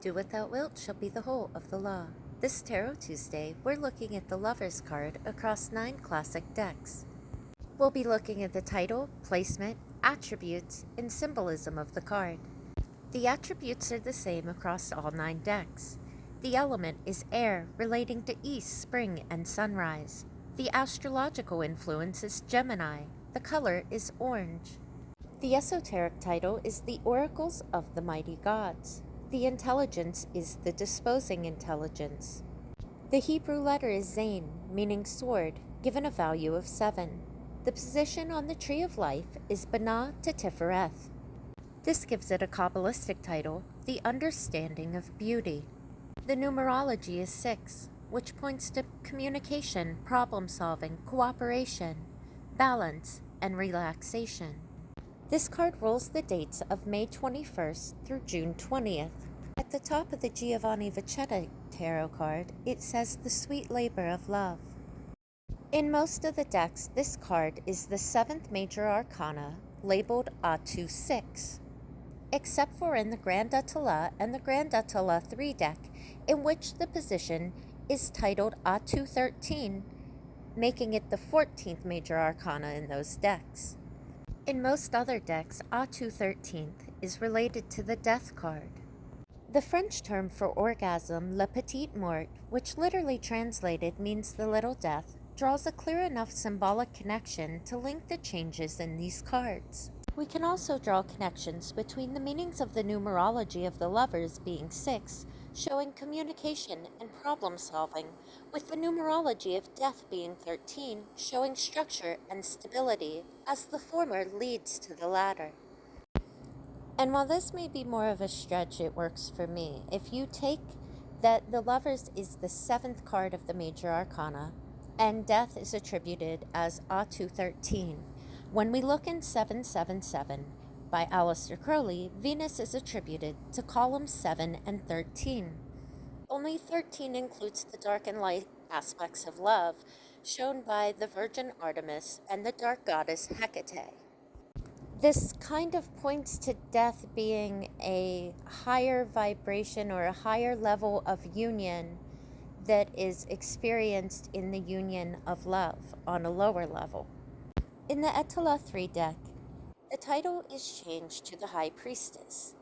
Do without wilt shall be the whole of the law. This Tarot Tuesday, we're looking at the Lover's card across 9 classic decks. We'll be looking at the title, placement, attributes, and symbolism of the card. The attributes are the same across all 9 decks. The element is air, relating to east, spring, and sunrise. The astrological influence is Gemini. The color is orange. The esoteric title is The Oracles of the Mighty Gods. The intelligence is the disposing intelligence. The Hebrew letter is Zain, meaning sword, given a value of 7. The position on the tree of life is Binah to Tifereth. This gives it a Kabbalistic title, The Understanding of Beauty. The numerology is 6, which points to communication, problem-solving, cooperation, balance, and relaxation. This card rolls the dates of May 21st through June 20th. At the top of the L.V.X.MAGICK tarot card, it says the sweet labor of love. In most of the decks, this card is the 7th major arcana, labeled Atu 6, except for in the Grand Atala and the Grand Atala 3 deck, in which the position is titled Atu 13, making it the 14th major arcana in those decks. In most other decks, Atu 13th is related to the Death card. The French term for orgasm, la petite mort, which literally translated means the little death, draws a clear enough symbolic connection to link the changes in these cards. We can also draw connections between the meanings of the numerology of the lovers being 6, showing communication and problem solving, with the numerology of death being 13, showing structure and stability, as the former leads to the latter. And while this may be more of a stretch, it works for me. If you take that the lovers is the 7th card of the major arcana, and death is attributed as Atu 13, when we look in 777 by Aleister Crowley, Venus is attributed to columns 7 and 13. Only 13 includes the dark and light aspects of love, shown by the Virgin Artemis and the dark goddess Hecate. This kind of points to death being a higher vibration or a higher level of union that is experienced in the union of love on a lower level. In the Atala 3 deck, the title is changed to the High Priestess.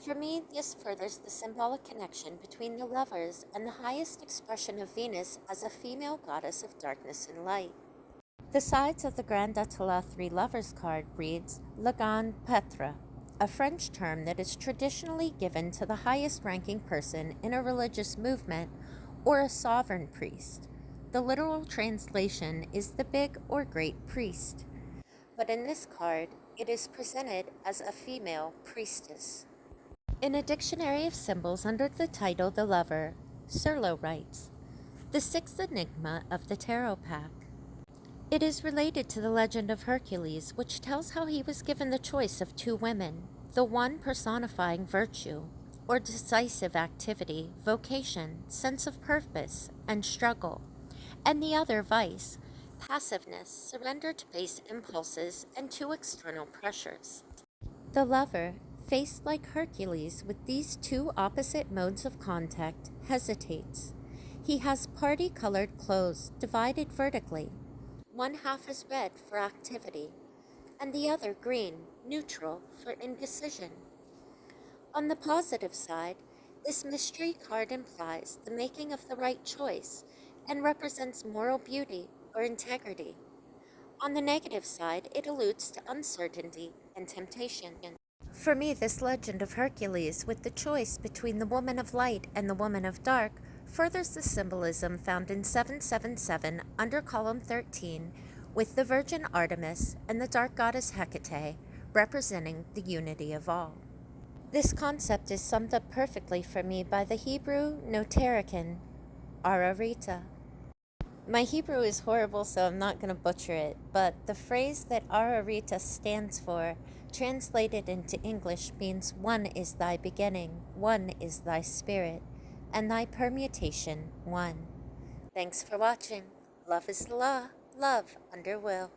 For me, this furthers the symbolic connection between the lovers and the highest expression of Venus as a female goddess of darkness and light. The sides of the Grand Atala 3 Lovers card reads Le Grand Prêtre, a French term that is traditionally given to the highest ranking person in a religious movement or a sovereign priest. The literal translation is the big or great priest, but in this card, it is presented as a female priestess. In a dictionary of symbols under the title The Lover, Serlo writes, the 6th enigma of the tarot pack. It is related to the legend of Hercules, which tells how he was given the choice of 2 women, the one personifying virtue, or decisive activity, vocation, sense of purpose, and struggle, and the other vice, passiveness, surrender to base impulses, and to external pressures. The lover, faced like Hercules with these 2 opposite modes of contact, hesitates. He has party-colored clothes divided vertically. One half is red for activity, and the other green, neutral, for indecision. On the positive side, this mystery card implies the making of the right choice and represents moral beauty or integrity. On the negative side, it alludes to uncertainty and temptation. For me, this legend of Hercules, with the choice between the woman of light and the woman of dark, furthers the symbolism found in 777 under column 13, with the Virgin Artemis and the dark goddess Hecate representing the unity of all. This concept is summed up perfectly for me by the Hebrew Notaricon, Ararita. My Hebrew is horrible, so I'm not going to butcher it, but the phrase that Ararita stands for, translated into English, means one is thy beginning, one is thy spirit, and thy permutation one. Thanks for watching. Love is the law, love under will.